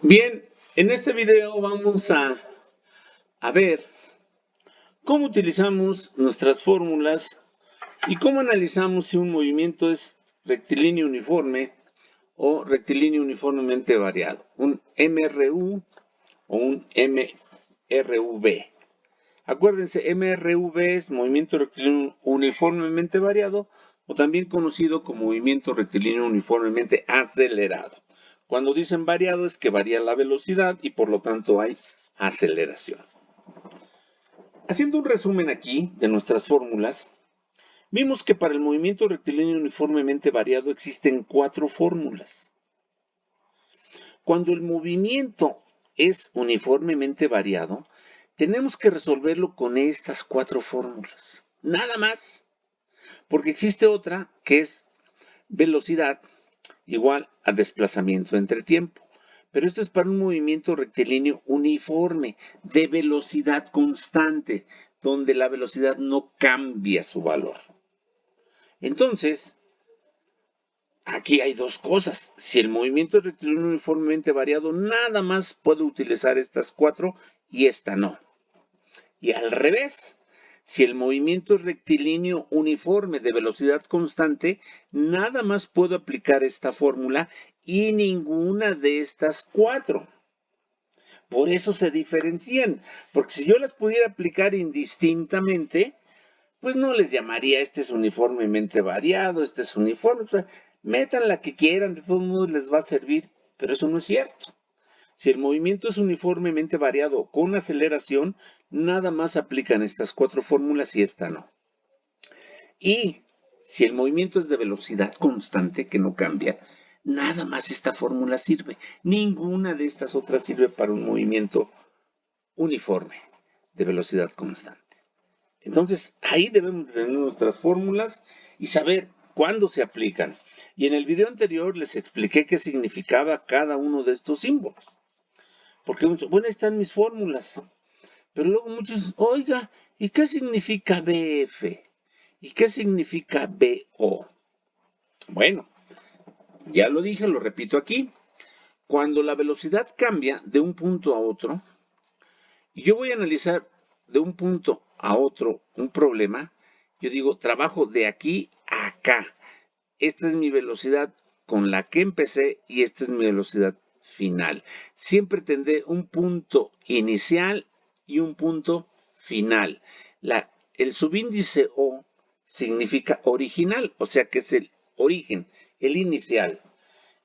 Bien, en este video vamos a ver cómo utilizamos nuestras fórmulas y cómo analizamos si un movimiento es rectilíneo uniforme o rectilíneo uniformemente variado, un MRU o un MRV. Acuérdense, MRV es movimiento rectilíneo uniformemente variado o también conocido como movimiento rectilíneo uniformemente acelerado. Cuando dicen variado es que varía la velocidad y por lo tanto hay aceleración. Haciendo un resumen aquí de nuestras fórmulas, vimos que para el movimiento rectilíneo uniformemente variado existen 4 fórmulas. Cuando el movimiento es uniformemente variado, tenemos que resolverlo con estas 4 fórmulas. Nada más, porque existe otra que es velocidad igual a desplazamiento entre tiempo. Pero esto es para un movimiento rectilíneo uniforme, de velocidad constante, donde la velocidad no cambia su valor. Entonces, aquí hay dos cosas. Si el movimiento es rectilíneo uniformemente variado, nada más puedo utilizar estas 4 y esta no. Y al revés, si el movimiento es rectilíneo uniforme de velocidad constante, nada más puedo aplicar esta fórmula y ninguna de estas 4. Por eso se diferencian, porque si yo las pudiera aplicar indistintamente, pues no les llamaría este es uniformemente variado, este es uniforme. O sea, metan la que quieran, de todos modos les va a servir, pero eso no es cierto. Si el movimiento es uniformemente variado con aceleración, nada más aplican estas 4 fórmulas y esta no. Y si el movimiento es de velocidad constante, que no cambia, nada más esta fórmula sirve. Ninguna de estas otras sirve para un movimiento uniforme de velocidad constante. Entonces, ahí debemos tener nuestras fórmulas y saber cuándo se aplican. Y en el video anterior les expliqué qué significaba cada uno de estos símbolos. Porque, bueno, están mis fórmulas. Pero luego muchos, oiga, ¿y qué significa BF? ¿Y qué significa BO? Bueno, ya lo dije, lo repito aquí. Cuando la velocidad cambia de un punto a otro, y yo voy a analizar de un punto a otro un problema, yo digo, trabajo de aquí a acá. Esta es mi velocidad con la que empecé y esta es mi velocidad final. Siempre tendré un punto inicial y un punto final. El subíndice O significa original, o sea que es el origen, el inicial.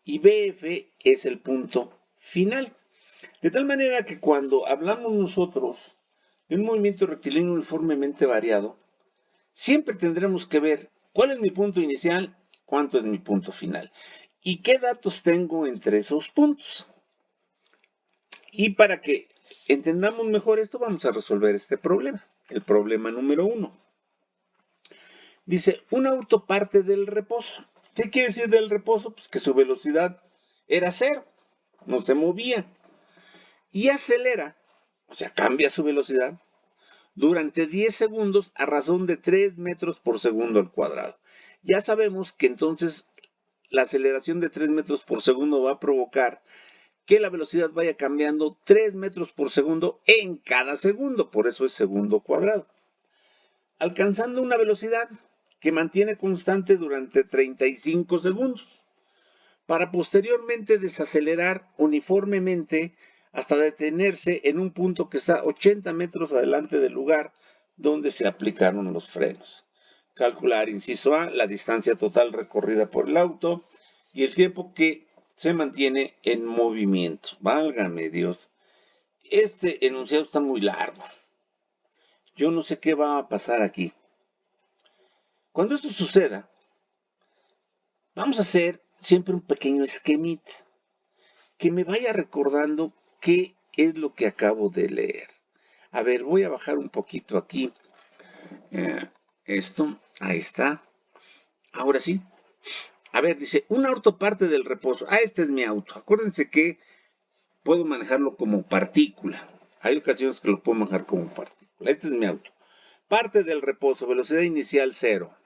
Y BF es el punto final. De tal manera que cuando hablamos nosotros de un movimiento rectilíneo uniformemente variado, siempre tendremos que ver cuál es mi punto inicial, cuánto es mi punto final y qué datos tengo entre esos puntos. Y para que entendamos mejor esto, vamos a resolver este problema, el problema número 1. Dice, un auto parte del reposo. ¿Qué quiere decir del reposo? Pues que su velocidad era 0, no se movía. Y acelera, o sea, cambia su velocidad, durante 10 segundos a razón de 3 metros por segundo al cuadrado. Ya sabemos que entonces la aceleración de 3 metros por segundo va a provocar que la velocidad vaya cambiando 3 metros por segundo en cada segundo, por eso es segundo cuadrado, alcanzando una velocidad que mantiene constante durante 35 segundos, para posteriormente desacelerar uniformemente hasta detenerse en un punto que está 80 metros adelante del lugar donde se aplicaron los frenos. Calcular, inciso A, la distancia total recorrida por el auto y el tiempo que se mantiene en movimiento. Válgame Dios. Este enunciado está muy largo. Yo no sé qué va a pasar aquí. Cuando esto suceda, vamos a hacer siempre un pequeño esquemita que me vaya recordando qué es lo que acabo de leer. A ver, voy a bajar un poquito aquí. Ahí está. Ahora sí. A ver, dice, un auto parte del reposo. Ah, este es mi auto. Acuérdense que puedo manejarlo como partícula. Hay ocasiones que lo puedo manejar como partícula. Este es mi auto. Parte del reposo, velocidad inicial 0.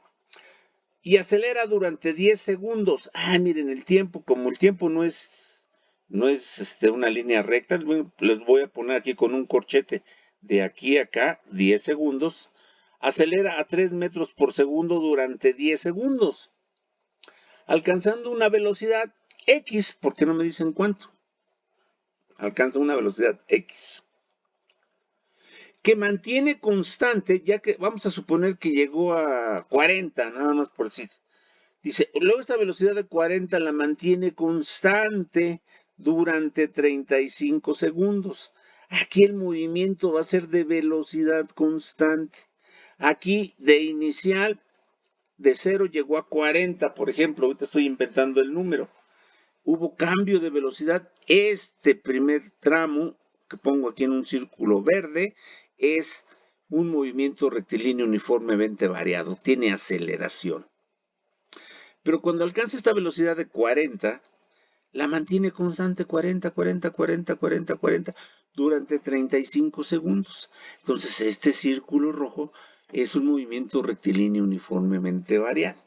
Y acelera durante 10 segundos. Ah, miren, el tiempo, como el tiempo no es no es una línea recta. Les voy a poner aquí con un corchete de aquí a acá 10 segundos. Acelera a 3 metros por segundo durante 10 segundos, alcanzando una velocidad X, porque no me dicen cuánto. Alcanza una velocidad X, que mantiene constante, ya que vamos a suponer que llegó a 40, nada más por decir. Dice, luego esta velocidad de 40 la mantiene constante durante 35 segundos. Aquí el movimiento va a ser de velocidad constante. Aquí de inicial, de 0 llegó a 40, por ejemplo. Ahorita estoy inventando el número. Hubo cambio de velocidad. Este primer tramo, que pongo aquí en un círculo verde, es un movimiento rectilíneo uniformemente variado. Tiene aceleración. Pero cuando alcanza esta velocidad de 40, la mantiene constante 40, 40, 40, 40, 40 durante 35 segundos. Entonces este círculo rojo es un movimiento rectilíneo uniformemente variado.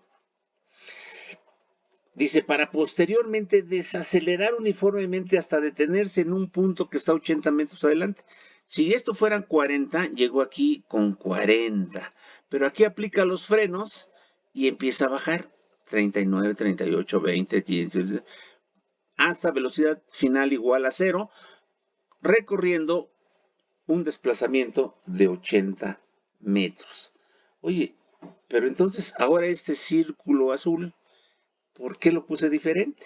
Dice, para posteriormente desacelerar uniformemente hasta detenerse en un punto que está 80 metros adelante. Si esto fueran 40, llegó aquí con 40. Pero aquí aplica los frenos y empieza a bajar. 39, 38, 20, 15, hasta velocidad final igual a 0, recorriendo un desplazamiento de 80 metros. Oye, pero entonces ahora este círculo azul, ¿por qué lo puse diferente?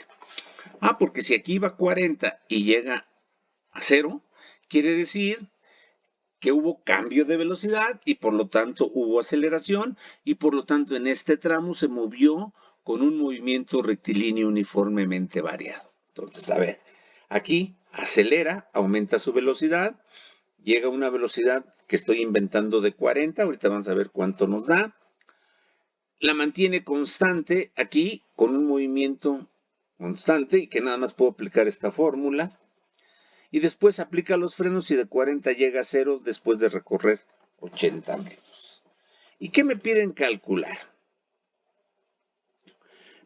Porque si aquí iba 40 y llega a 0, quiere decir que hubo cambio de velocidad y por lo tanto hubo aceleración y por lo tanto en este tramo se movió con un movimiento rectilíneo uniformemente variado. Entonces, a ver, aquí acelera, aumenta su velocidad, llega a una velocidad que estoy inventando de 40, ahorita vamos a ver cuánto nos da. La mantiene constante aquí con un movimiento constante y que nada más puedo aplicar esta fórmula. Y después aplica los frenos y de 40 llega a 0 después de recorrer 80 metros. ¿Y qué me piden calcular?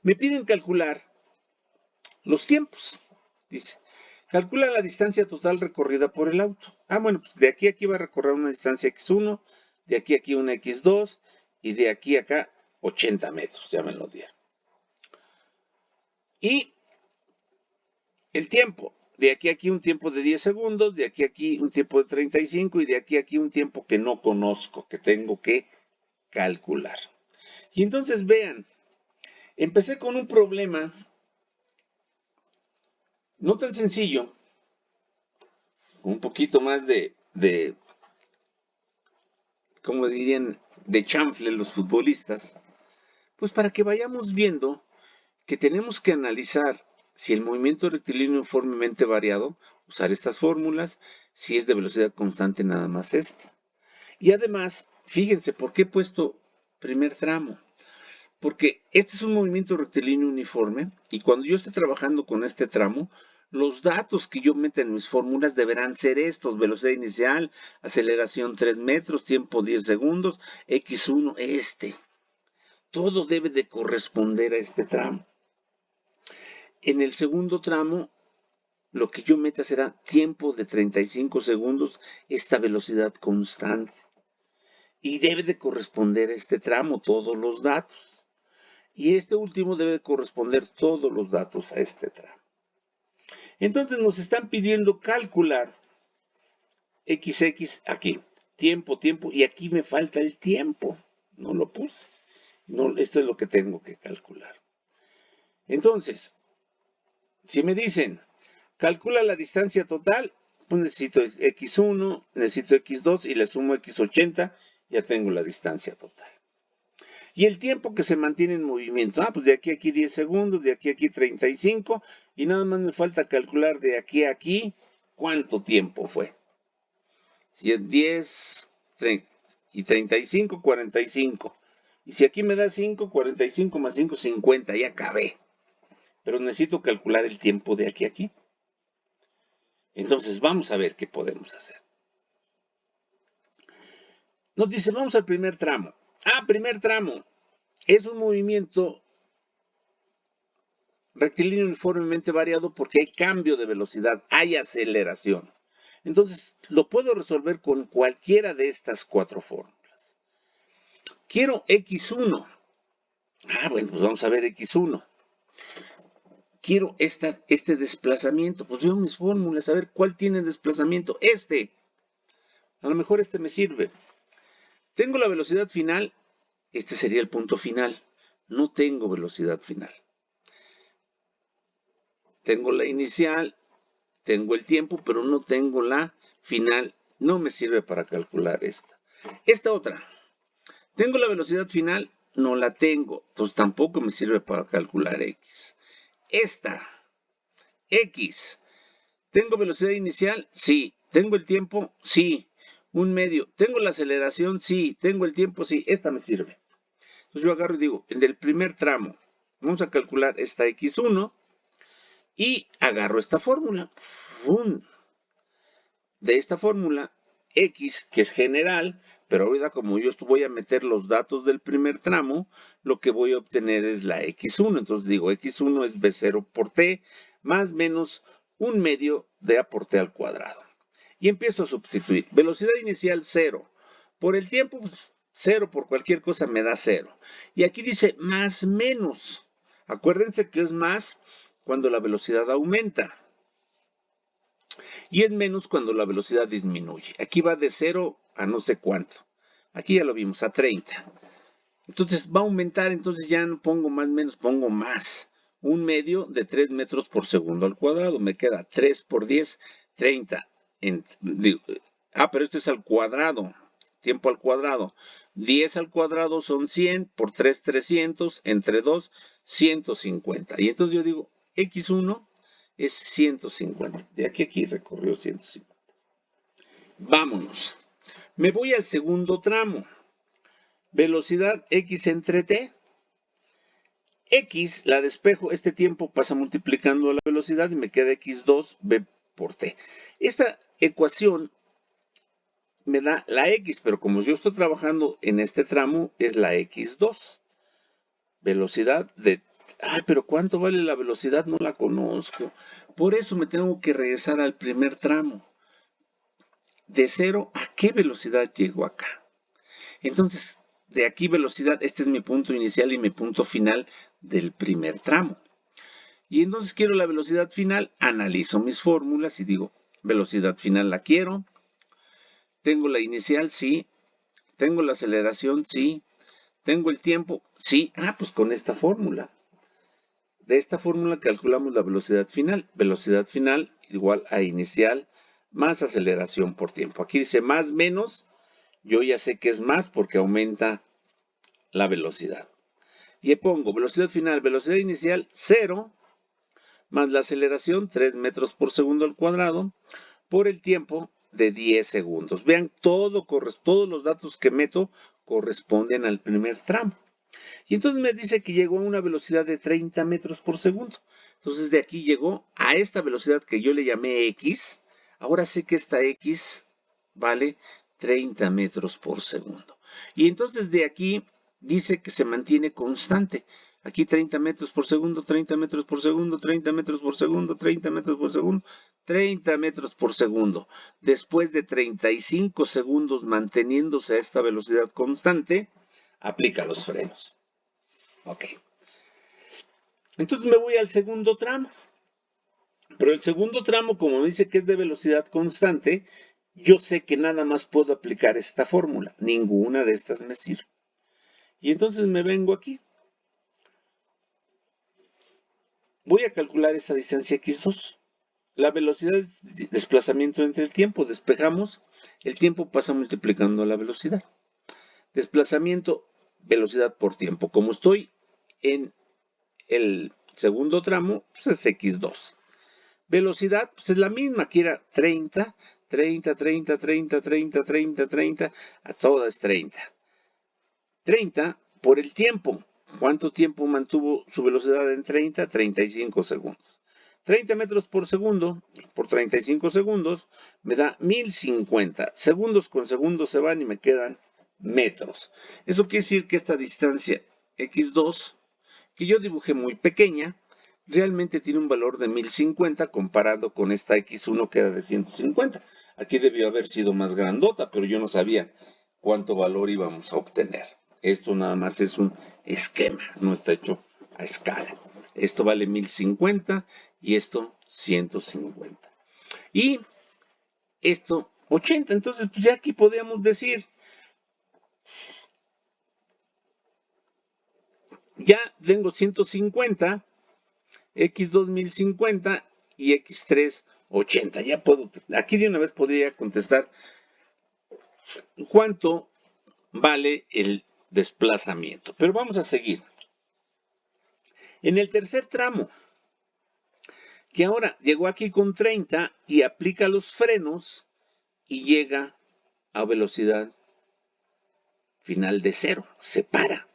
Me piden calcular los tiempos. Dice, calcula la distancia total recorrida por el auto. Bueno, pues de aquí a aquí va a recorrer una distancia x1, de aquí a aquí una x2 y de aquí a acá 80 metros, ya me lo dieron. Y el tiempo, de aquí a aquí un tiempo de 10 segundos, de aquí a aquí un tiempo de 35 y de aquí a aquí un tiempo que no conozco, que tengo que calcular. Y entonces vean, empecé con un problema no tan sencillo, un poquito más de como dirían, de chanfle los futbolistas, pues para que vayamos viendo que tenemos que analizar si el movimiento rectilíneo uniformemente variado, usar estas fórmulas, si es de velocidad constante nada más este. Y además, fíjense, ¿por qué he puesto primer tramo? Porque este es un movimiento rectilíneo uniforme y cuando yo esté trabajando con este tramo, los datos que yo meta en mis fórmulas deberán ser estos: velocidad inicial, aceleración 3 metros, tiempo 10 segundos, x1, Todo debe de corresponder a este tramo. En el segundo tramo, lo que yo meta será tiempo de 35 segundos, esta velocidad constante. Y debe de corresponder a este tramo todos los datos. Y este último debe corresponder todos los datos a este tramo. Entonces nos están pidiendo calcular XX aquí, tiempo, y aquí me falta el tiempo. No lo puse. No, esto es lo que tengo que calcular. Entonces, si me dicen, calcula la distancia total, pues necesito X1, necesito X2 y le sumo X80, ya tengo la distancia total. Y el tiempo que se mantiene en movimiento, pues de aquí a aquí 10 segundos, de aquí a aquí 35, y nada más me falta calcular de aquí a aquí cuánto tiempo fue. Si es 10, 30, y 35, 45. Y si aquí me da 5, 45 más 5, 50, ya acabé. Pero necesito calcular el tiempo de aquí a aquí. Entonces vamos a ver qué podemos hacer. Nos dice, vamos al primer tramo. Primer tramo. Es un movimiento rectilíneo uniformemente variado porque hay cambio de velocidad, hay aceleración. Entonces, lo puedo resolver con cualquiera de estas cuatro fórmulas. Quiero x1. Bueno, pues vamos a ver x1. Quiero este desplazamiento. Pues veo mis fórmulas, a ver cuál tiene desplazamiento. A lo mejor este me sirve. Tengo la velocidad final. Este sería el punto final. No tengo velocidad final. Tengo la inicial, tengo el tiempo, pero no tengo la final. No me sirve para calcular esta. Esta otra. Tengo la velocidad final, no la tengo. Entonces tampoco me sirve para calcular x. Esta. X. ¿Tengo velocidad inicial? Sí. ¿Tengo el tiempo? Sí. Un medio. ¿Tengo la aceleración? Sí. ¿Tengo el tiempo? Sí. Esta me sirve. Entonces yo agarro y digo, en el primer tramo, vamos a calcular esta x1 y agarro esta fórmula. ¡Fum! De esta fórmula, x, que es general, pero ahorita como yo voy a meter los datos del primer tramo, lo que voy a obtener es la x1. Entonces digo, x1 es b0 por t, más menos un medio de a por t al cuadrado. Y empiezo a sustituir. Velocidad inicial 0. Por el tiempo, 0 por cualquier cosa me da 0. Y aquí dice más menos. Acuérdense que es más cuando la velocidad aumenta. Y es menos cuando la velocidad disminuye. Aquí va de 0 a no sé cuánto. Aquí ya lo vimos, a 30. Entonces va a aumentar, entonces ya no pongo más menos, pongo más. Un medio de 3 metros por segundo al cuadrado. Me queda 3 por 10, 30. Pero esto es al cuadrado. Tiempo al cuadrado. 10 al cuadrado son 100, por 3, 300, entre 2, 150. Y entonces yo digo, x1 es 150. De aquí a aquí recorrió 150. Vámonos. Me voy al segundo tramo. Velocidad x entre t. X la despejo, este tiempo pasa multiplicando la velocidad y me queda x2 b por t. Esta ecuación me da la x, pero como yo estoy trabajando en este tramo, es la x2. Velocidad de... pero ¿cuánto vale la velocidad? No la conozco. Por eso me tengo que regresar al primer tramo. ¿De 0 a qué velocidad llego acá? Entonces, de aquí velocidad, este es mi punto inicial y mi punto final del primer tramo. Y entonces quiero la velocidad final, analizo mis fórmulas y digo, velocidad final la quiero. Tengo la inicial, sí. Tengo la aceleración, sí. Tengo el tiempo, sí. Pues con esta fórmula. De esta fórmula calculamos la velocidad final. Velocidad final igual a inicial más aceleración por tiempo. Aquí dice más menos. Yo ya sé que es más porque aumenta la velocidad. Y pongo velocidad final, velocidad inicial 0, más la aceleración 3 metros por segundo al cuadrado, por el tiempo de 10 segundos. Vean, todos los datos que meto corresponden al primer tramo. Y entonces me dice que llegó a una velocidad de 30 metros por segundo. Entonces de aquí llegó a esta velocidad que yo le llamé x. Ahora sé que esta x vale 30 metros por segundo. Y entonces de aquí dice que se mantiene constante. Aquí 30 metros por segundo, 30 metros por segundo, 30 metros por segundo, 30 metros por segundo, 30 metros por segundo. Después de 35 segundos manteniéndose a esta velocidad constante, aplica los frenos. Ok. Entonces me voy al segundo tramo. Pero el segundo tramo, como me dice que es de velocidad constante, yo sé que nada más puedo aplicar esta fórmula. Ninguna de estas me sirve. Y entonces me vengo aquí. Voy a calcular esa distancia x2. La velocidad es desplazamiento entre el tiempo. Despejamos. El tiempo pasa multiplicando la velocidad. Desplazamiento, velocidad por tiempo. Como estoy en el segundo tramo, pues es x2. Velocidad, pues es la misma, aquí era 30, 30, 30, 30, 30, 30, 30, a todas es 30. 30 por el tiempo. ¿Cuánto tiempo mantuvo su velocidad en 30? 35 segundos. 30 metros por segundo por 35 segundos me da 1050. Segundos con segundos se van y me quedan metros. Eso quiere decir que esta distancia x2, que yo dibujé muy pequeña, realmente tiene un valor de 1050 comparado con esta X1 que era de 150. Aquí debió haber sido más grandota, pero yo no sabía cuánto valor íbamos a obtener. Esto nada más es un esquema, no está hecho a escala. Esto vale 1050 y esto 150. Y esto 80. Entonces, pues ya aquí podríamos decir, ya tengo 150, X2 1050 y X3 80. Ya puedo, aquí de una vez podría contestar cuánto vale el desplazamiento. Pero vamos a seguir. En el tercer tramo, que ahora llegó aquí con 30 y aplica los frenos y llega a velocidad final de 0, se para.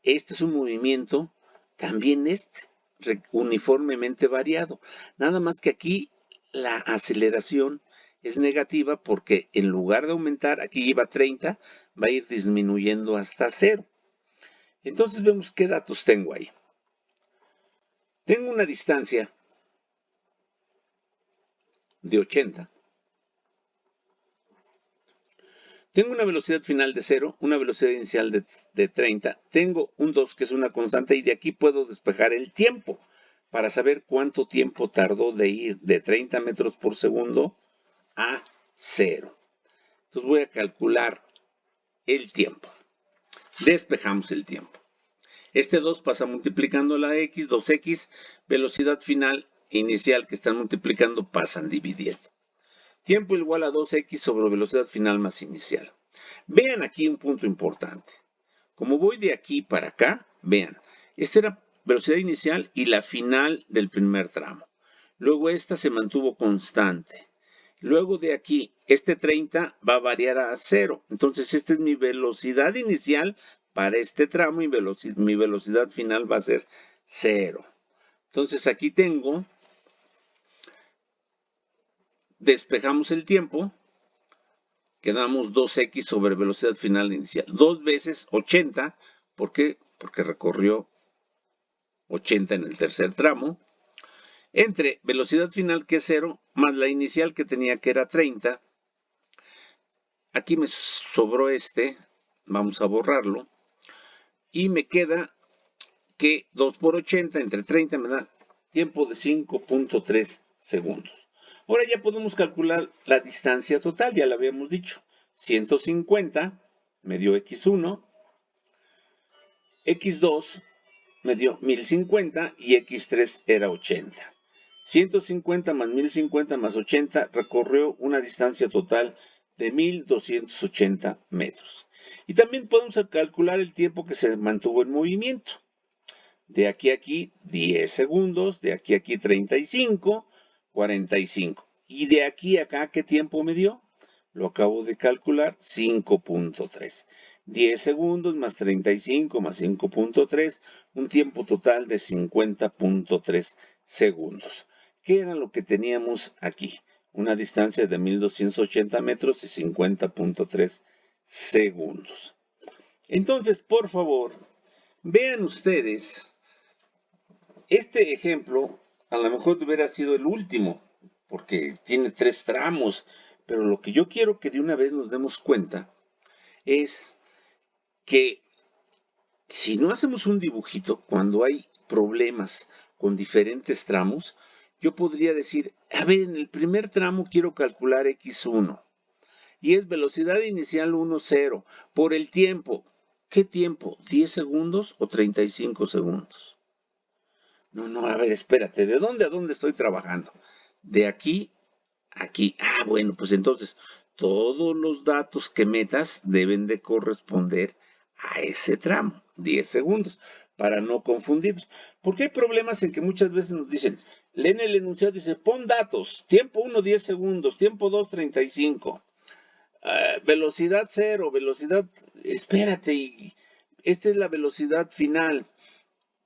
Este es un movimiento, también uniformemente variado. Nada más que aquí la aceleración es negativa porque en lugar de aumentar, aquí lleva 30, va a ir disminuyendo hasta 0. Entonces vemos qué datos tengo ahí. Tengo una distancia de 80. Tengo una velocidad final de 0, una velocidad inicial de 30. Tengo un 2 que es una constante y de aquí puedo despejar el tiempo para saber cuánto tiempo tardó de ir de 30 metros por segundo a 0. Entonces voy a calcular el tiempo. Despejamos el tiempo. Este 2 pasa multiplicando la X, 2X, velocidad final inicial que están multiplicando pasan dividiendo. Tiempo igual a 2X sobre velocidad final más inicial. Vean aquí un punto importante. Como voy de aquí para acá, vean, esta era velocidad inicial y la final del primer tramo. Luego esta se mantuvo constante. Luego de aquí, este 30 va a variar a 0. Entonces, esta es mi velocidad inicial para este tramo y mi velocidad final va a ser 0. Entonces, aquí tengo, despejamos el tiempo, quedamos 2x sobre velocidad final inicial. 2 veces 80, ¿por qué? Porque recorrió 80 en el tercer tramo, entre velocidad final que es 0, más la inicial que tenía que era 30. Aquí me sobró vamos a borrarlo, y me queda que 2 por 80 entre 30 me da tiempo de 5.3 segundos. Ahora ya podemos calcular la distancia total, ya lo habíamos dicho. 150 me dio X1, X2 me dio 1050 y X3 era 80. 150 más 1050 más 80 recorrió una distancia total de 1280 metros. Y también podemos calcular el tiempo que se mantuvo en movimiento. De aquí a aquí 10 segundos, de aquí a aquí 35, 45. Y de aquí a acá, ¿qué tiempo me dio? Lo acabo de calcular, 5.3. 10 segundos más 35 más 5.3, un tiempo total de 50.3 segundos. ¿Qué era lo que teníamos aquí? Una distancia de 1280 metros y 50.3 segundos. Entonces, por favor, vean ustedes, este ejemplo a lo mejor hubiera sido el último, porque tiene 3 tramos, pero lo que yo quiero que de una vez nos demos cuenta es que si no hacemos un dibujito, cuando hay problemas con diferentes tramos, yo podría decir, a ver, en el primer tramo quiero calcular X1, y es velocidad inicial 1,0, por el tiempo. ¿Qué tiempo? ¿10 segundos o 35 segundos? No, a ver, espérate, ¿de dónde a dónde estoy trabajando? De aquí a aquí. Ah, bueno, pues entonces todos los datos que metas deben de corresponder a ese tramo, 10 segundos, para no confundirnos. Porque hay problemas en que muchas veces nos dicen, leen el enunciado y dice, pon datos, tiempo 1, 10 segundos, tiempo 2, 35, velocidad 0, velocidad, espérate, esta es la velocidad final.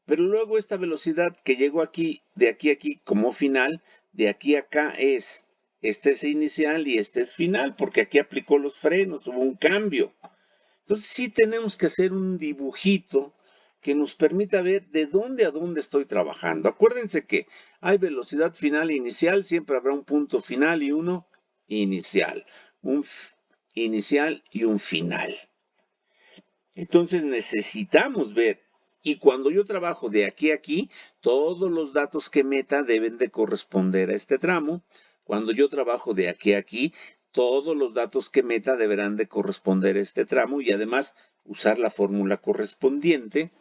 Pero luego esta velocidad que llegó aquí, de aquí a aquí como final, de aquí a acá este es inicial y este es final, porque aquí aplicó los frenos, hubo un cambio. Entonces sí tenemos que hacer un dibujito que nos permita ver de dónde a dónde estoy trabajando. Acuérdense que hay velocidad final e inicial, siempre habrá un punto final y uno inicial. Un inicial y un final. Entonces necesitamos ver, y cuando yo trabajo de aquí a aquí, todos los datos que meta deben de corresponder a este tramo. Cuando yo trabajo de aquí a aquí, todos los datos que meta deberán de corresponder a este tramo y además usar la fórmula correspondiente.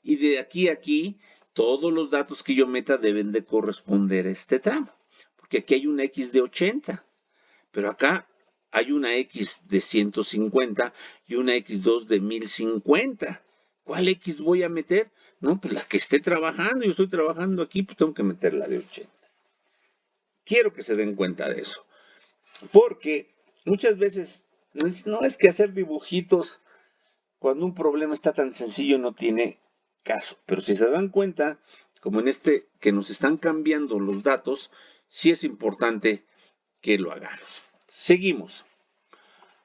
Y de aquí a aquí, todos los datos que yo meta deben de corresponder a este tramo. Porque aquí hay una X de 80, pero acá hay una X de 150 y una X2 de 1050. ¿Cuál X voy a meter? No, pues la que esté trabajando. Yo estoy trabajando aquí, pues tengo que meter la de 80. Quiero que se den cuenta de eso. Porque muchas veces, no es que hacer dibujitos cuando un problema está tan sencillo no tiene caso. Pero si se dan cuenta, como en este que nos están cambiando los datos, sí es importante que lo hagamos. Seguimos.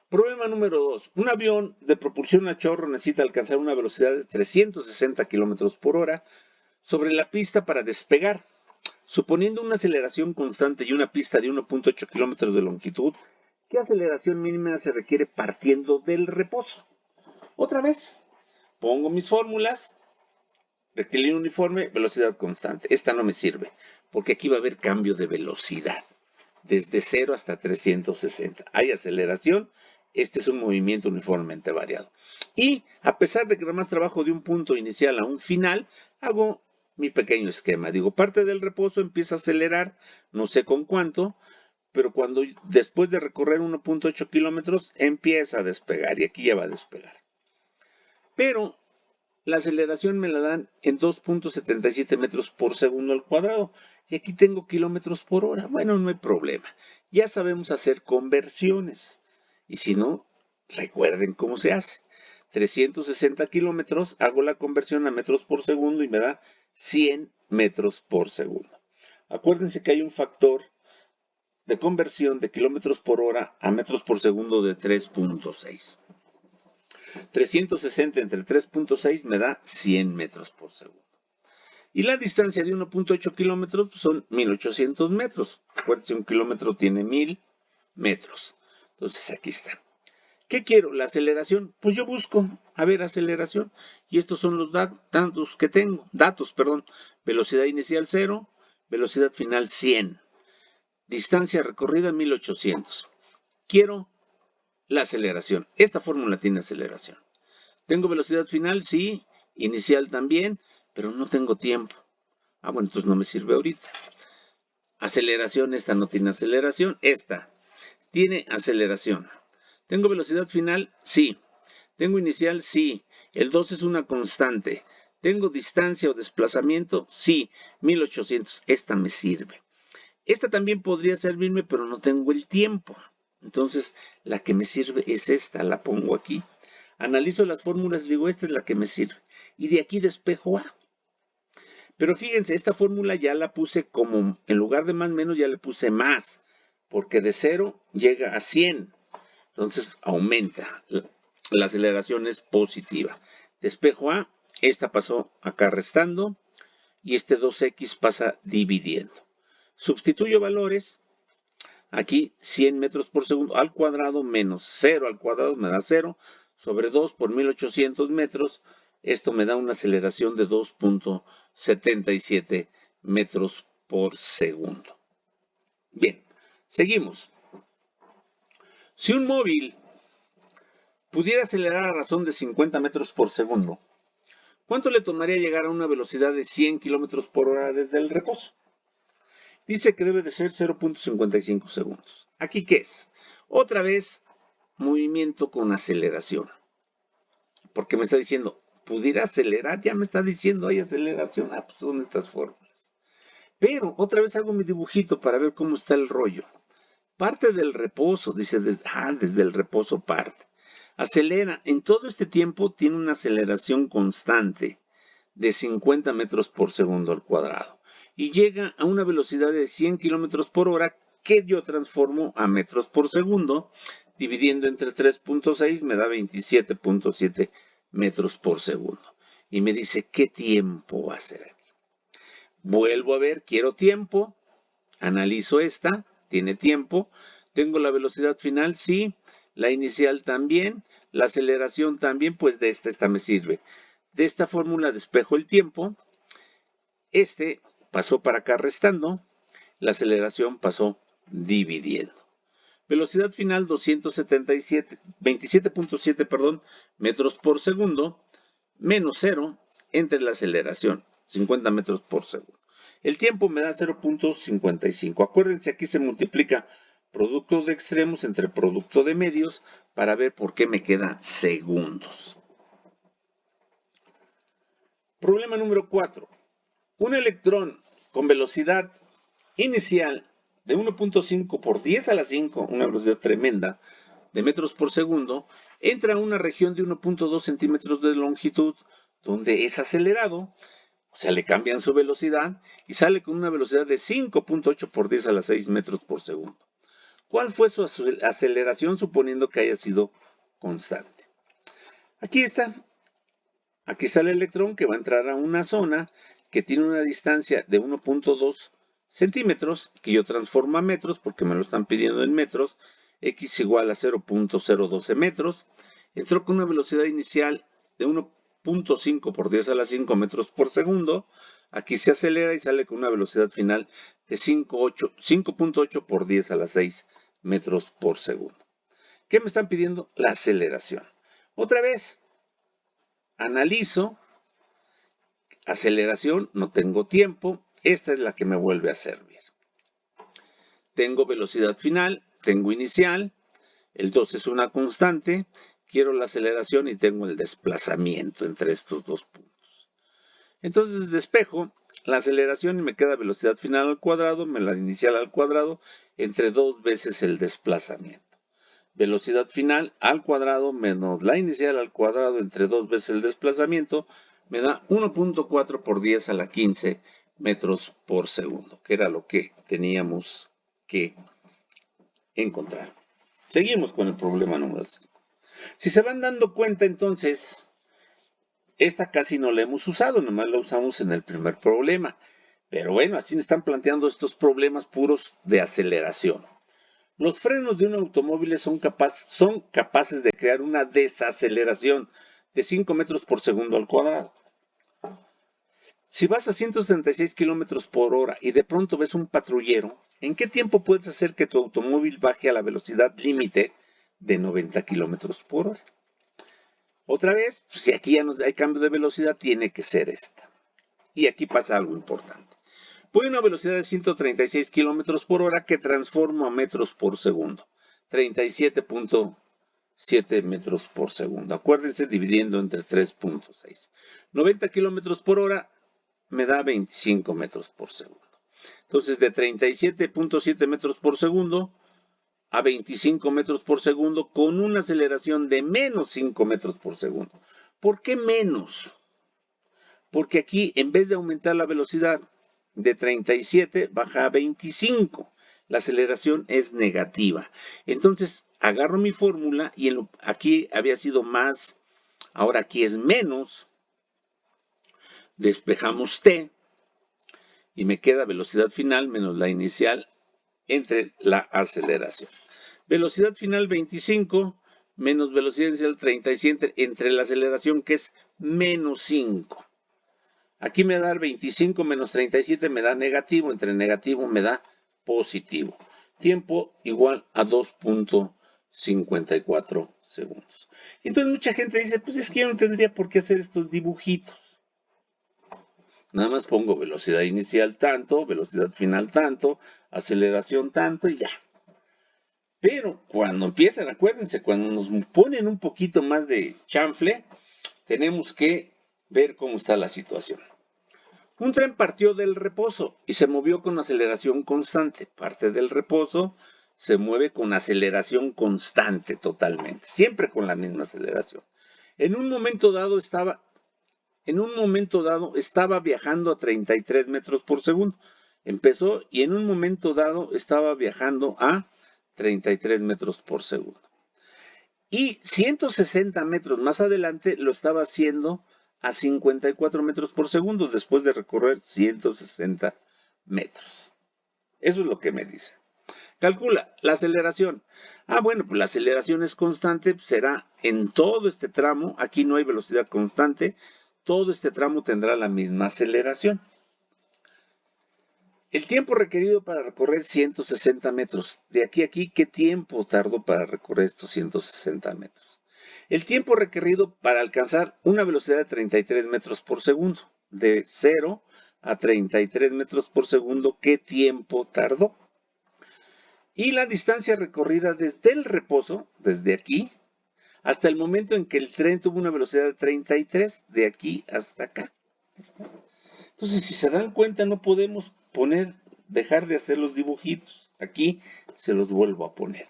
Problema número 2. Un avión de propulsión a chorro necesita alcanzar una velocidad de 360 km por hora sobre la pista para despegar. Suponiendo una aceleración constante y una pista de 1.8 km de longitud, ¿qué aceleración mínima se requiere partiendo del reposo? Otra vez, pongo mis fórmulas, rectilíneo uniforme, velocidad constante. Esta no me sirve, porque aquí va a haber cambio de velocidad, desde 0 hasta 360. Hay aceleración, este es un movimiento uniformemente variado. Y a pesar de que nada más trabajo de un punto inicial a un final, hago mi pequeño esquema. Digo, parte del reposo empieza a acelerar, no sé con cuánto, pero cuando después de recorrer 1.8 kilómetros empieza a despegar, y aquí ya va a despegar. Pero la aceleración me la dan en 2.77 metros por segundo al cuadrado. Y aquí tengo kilómetros por hora. Bueno, no hay problema. Ya sabemos hacer conversiones. Y si no, recuerden cómo se hace. 360 kilómetros, hago la conversión a metros por segundo y me da 100 metros por segundo. Acuérdense que hay un factor de conversión de kilómetros por hora a metros por segundo de 3.6. 360 entre 3.6 me da 100 metros por segundo. Y la distancia de 1.8 kilómetros son 1800 metros. Acuérdense, un kilómetro tiene 1000 metros. Entonces aquí está. ¿Qué quiero? La aceleración. Pues yo busco, a ver, aceleración. Y estos son los datos que tengo. Velocidad inicial 0, velocidad final 100. Distancia recorrida 1800. Quiero la aceleración. Esta fórmula tiene aceleración. ¿Tengo velocidad final? Sí. Inicial también, pero no tengo tiempo. Bueno, entonces no me sirve ahorita. Aceleración, esta no tiene aceleración. Esta tiene aceleración. ¿Tengo velocidad final? Sí. ¿Tengo inicial? Sí. El 2 es una constante. ¿Tengo distancia o desplazamiento? Sí. 1800. Esta me sirve. Esta también podría servirme, pero no tengo el tiempo. Entonces, la que me sirve es esta. La pongo aquí. Analizo las fórmulas, digo, esta es la que me sirve. Y de aquí despejo A. Pero fíjense, esta fórmula ya la puse como, en lugar de más menos, ya le puse más. Porque de 0 llega a 100. Entonces aumenta. La aceleración es positiva. Despejo A, esta pasó acá restando. Y este 2x pasa dividiendo. Sustituyo valores. Aquí 100 metros por segundo al cuadrado menos 0 al cuadrado me da 0. Sobre 2 por 1800 metros. Esto me da una aceleración de 2.77 metros por segundo. Bien, seguimos. Si un móvil pudiera acelerar a razón de 50 metros por segundo, ¿cuánto le tomaría llegar a una velocidad de 100 kilómetros por hora desde el reposo? Dice que debe de ser 0.55 segundos. ¿Aquí qué es? Otra vez, movimiento con aceleración. Porque me está diciendo, ¿pudiera acelerar? Ya me está diciendo, hay aceleración. Pues son estas fórmulas. Pero otra vez hago mi dibujito para ver cómo está el rollo. Parte del reposo, dice, desde el reposo parte. Acelera, en todo este tiempo tiene una aceleración constante de 50 metros por segundo al cuadrado. Y llega a una velocidad de 100 kilómetros por hora que yo transformo a metros por segundo. Dividiendo entre 3.6 me da 27.7 metros por segundo. y me dice qué tiempo va a ser aquí. Vuelvo a ver, quiero tiempo, analizo esta, tiene tiempo, tengo la velocidad final, sí, la inicial también, la aceleración también, pues de esta me sirve. De esta fórmula despejo el tiempo, este pasó para acá restando, la aceleración pasó dividiendo. Velocidad final 27.7 metros por segundo, menos 0 entre la aceleración, 50 metros por segundo. El tiempo me da 0.55. Acuérdense, aquí se multiplica producto de extremos entre producto de medios para ver por qué me queda segundos. Problema número 4. Un electrón con velocidad inicial de 1.5 por 10 a la 5, una velocidad tremenda, de metros por segundo, entra a una región de 1.2 centímetros de longitud, donde es acelerado, o sea, le cambian su velocidad, y sale con una velocidad de 5.8 por 10 a la 6 metros por segundo. ¿Cuál fue su aceleración suponiendo que haya sido constante? Aquí está el electrón que va a entrar a una zona que tiene una distancia de 1.2 centímetros, que yo transformo a metros porque me lo están pidiendo en metros, x igual a 0.012 metros, entró con una velocidad inicial de 1.5 por 10 a la 5 metros por segundo, aquí se acelera y sale con una velocidad final de 5.8 por 10 a la 6 metros por segundo. ¿Qué me están pidiendo? La aceleración. Otra vez, analizo, aceleración, no tengo tiempo, esta es la que me vuelve a servir. Tengo velocidad final, tengo inicial, el 2 es una constante, quiero la aceleración y tengo el desplazamiento entre estos dos puntos. Entonces despejo la aceleración y me queda velocidad final al cuadrado, la inicial al cuadrado, entre 2 veces el desplazamiento. Velocidad final al cuadrado menos la inicial al cuadrado entre 2 veces el desplazamiento me da 1.4 por 10 a la 15 metros por segundo, que era lo que teníamos que encontrar. Seguimos con el problema número 5. Si se van dando cuenta, entonces, esta casi no la hemos usado, nomás la usamos en el primer problema. Pero bueno, así están planteando estos problemas puros de aceleración. Los frenos de un automóvil son capaces de crear una desaceleración de 5 metros por segundo al cuadrado. Si vas a 136 kilómetros por hora y de pronto ves un patrullero, ¿en qué tiempo puedes hacer que tu automóvil baje a la velocidad límite de 90 kilómetros por hora? Otra vez, si aquí ya no hay cambio de velocidad, tiene que ser esta. Y aquí pasa algo importante. Voy a una velocidad de 136 kilómetros por hora que transformo a metros por segundo. 37.7 metros por segundo. Acuérdense, dividiendo entre 3.6. 90 kilómetros por hora me da 25 metros por segundo. Entonces, de 37.7 metros por segundo a 25 metros por segundo con una aceleración de menos 5 metros por segundo. ¿Por qué menos? Porque aquí, en vez de aumentar la velocidad de 37, baja a 25. La aceleración es negativa. Entonces, agarro mi fórmula y aquí había sido más, ahora aquí es menos. Despejamos t y me queda velocidad final menos la inicial entre la aceleración. Velocidad final 25 menos velocidad inicial 37 entre la aceleración que es menos 5. Aquí me da 25 menos 37 me da negativo, entre negativo me da positivo. Tiempo igual a 2.54 segundos. Entonces mucha gente dice, pues es que yo no tendría por qué hacer estos dibujitos. Nada más pongo velocidad inicial tanto, velocidad final tanto, aceleración tanto y ya. Pero cuando empiezan, acuérdense, cuando nos ponen un poquito más de chanfle, tenemos que ver cómo está la situación. Un tren partió del reposo y se movió con aceleración constante. Parte del reposo, se mueve con aceleración constante totalmente, siempre con la misma aceleración. En un momento dado estaba viajando a 33 metros por segundo. Empezó y en un momento dado estaba viajando a 33 metros por segundo. Y 160 metros más adelante lo estaba haciendo a 54 metros por segundo después de recorrer 160 metros. Eso es lo que me dice. Calcula la aceleración. Bueno, pues la aceleración es constante, pues será en todo este tramo. Aquí no hay velocidad constante. Todo este tramo tendrá la misma aceleración. El tiempo requerido para recorrer 160 metros. De aquí a aquí, ¿qué tiempo tardó para recorrer estos 160 metros? El tiempo requerido para alcanzar una velocidad de 33 metros por segundo. De 0 a 33 metros por segundo, ¿qué tiempo tardó? Y la distancia recorrida desde el reposo, desde aquí, hasta el momento en que el tren tuvo una velocidad de 33, de aquí hasta acá. Entonces, si se dan cuenta, no podemos dejar de hacer los dibujitos. Aquí se los vuelvo a poner.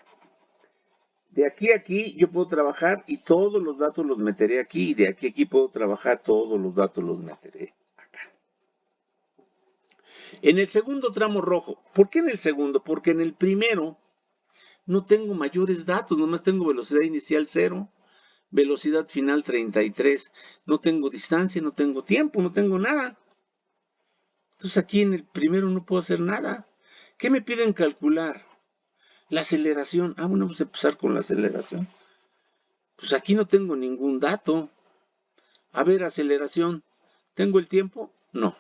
De aquí a aquí yo puedo trabajar y todos los datos los meteré aquí. Y de aquí a aquí puedo trabajar, todos los datos los meteré acá. En el segundo tramo rojo. ¿Por qué en el segundo? Porque en el primero no tengo mayores datos, nomás tengo velocidad inicial 0, velocidad final 33, no tengo distancia, no tengo tiempo, no tengo nada. Entonces aquí en el primero no puedo hacer nada. ¿Qué me piden calcular? La aceleración. Bueno, vamos a empezar con la aceleración. Pues aquí no tengo ningún dato. A ver, aceleración. ¿Tengo el tiempo? No.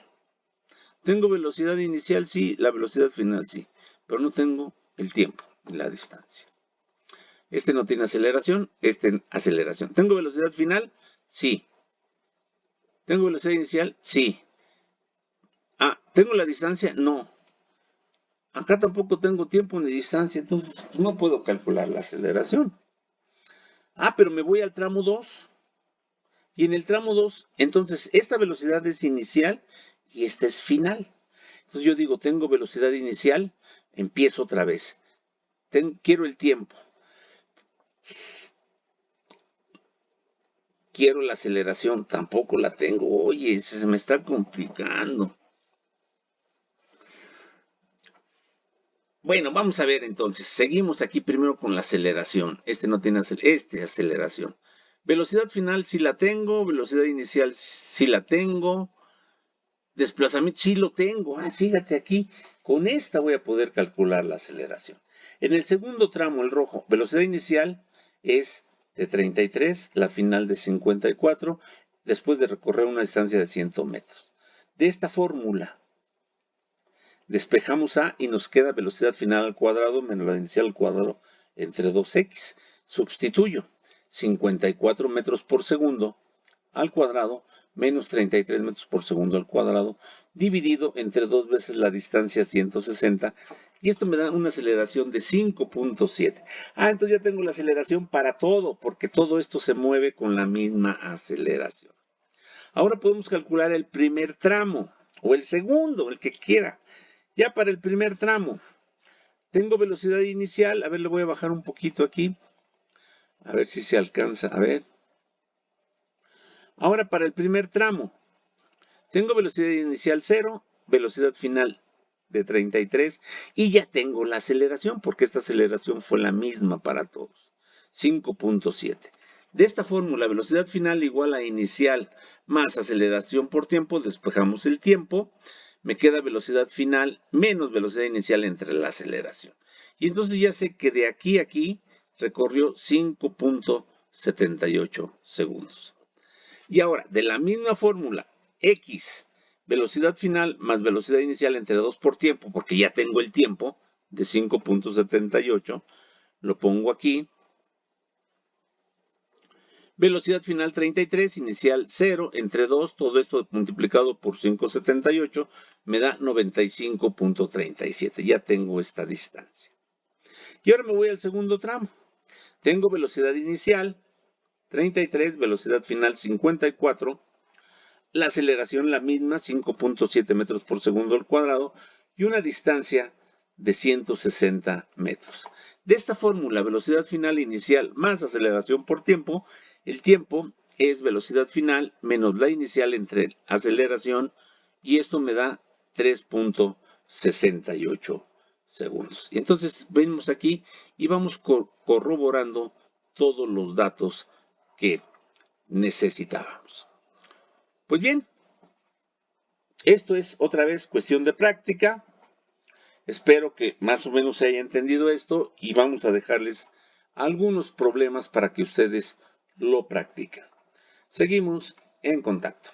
¿Tengo velocidad inicial? Sí. La velocidad final sí. Pero no tengo el tiempo y la distancia. Este no tiene aceleración, este aceleración. ¿Tengo velocidad final? Sí. ¿Tengo velocidad inicial? Sí. ¿Tengo la distancia? No. Acá tampoco tengo tiempo ni distancia, entonces no puedo calcular la aceleración. Pero me voy al tramo 2. Y en el tramo 2, entonces esta velocidad es inicial y esta es final. Entonces yo digo, tengo velocidad inicial, empiezo otra vez. Quiero el tiempo. Quiero la aceleración, tampoco la tengo. Oye, se me está complicando. Bueno, vamos a ver entonces. Seguimos aquí primero con la aceleración. Este no tiene aceleración. Velocidad final sí la tengo, velocidad inicial sí la tengo. Desplazamiento sí lo tengo. Fíjate aquí, con esta voy a poder calcular la aceleración. En el segundo tramo, el rojo, velocidad inicial es de 33, la final de 54, después de recorrer una distancia de 100 metros. De esta fórmula, despejamos A y nos queda velocidad final al cuadrado menos la inicial al cuadrado entre 2x. Sustituyo 54 metros por segundo al cuadrado menos 33 metros por segundo al cuadrado dividido entre 2 veces la distancia 160 y esto me da una aceleración de 5.7. Entonces ya tengo la aceleración para todo porque todo esto se mueve con la misma aceleración. Ahora podemos calcular el primer tramo o el segundo, el que quiera. Ya para el primer tramo, tengo velocidad inicial. A ver, le voy a bajar un poquito aquí. A ver si se alcanza. A ver. Ahora para el primer tramo, tengo velocidad inicial 0, velocidad final de 33 y ya tengo la aceleración porque esta aceleración fue la misma para todos. 5.7. De esta fórmula, velocidad final igual a inicial más aceleración por tiempo, despejamos el tiempo. Me queda velocidad final menos velocidad inicial entre la aceleración. Y entonces ya sé que de aquí a aquí recorrió 5.78 segundos. Y ahora, de la misma fórmula, X, velocidad final más velocidad inicial entre 2 por tiempo, porque ya tengo el tiempo de 5.78, lo pongo aquí. Velocidad final 33, inicial 0, entre 2, todo esto multiplicado por 5.78 me da 95.37. Ya tengo esta distancia. Y ahora me voy al segundo tramo. Tengo velocidad inicial 33, velocidad final 54, la aceleración la misma, 5.7 metros por segundo al cuadrado, y una distancia de 160 metros. De esta fórmula, velocidad final inicial más aceleración por tiempo, el tiempo es velocidad final menos la inicial entre aceleración, y esto me da 3.68 segundos. Y entonces venimos aquí y vamos corroborando todos los datos que necesitábamos. Pues bien, esto es otra vez cuestión de práctica. Espero que más o menos se haya entendido esto y vamos a dejarles algunos problemas para que ustedes lo practiquen. Seguimos en contacto.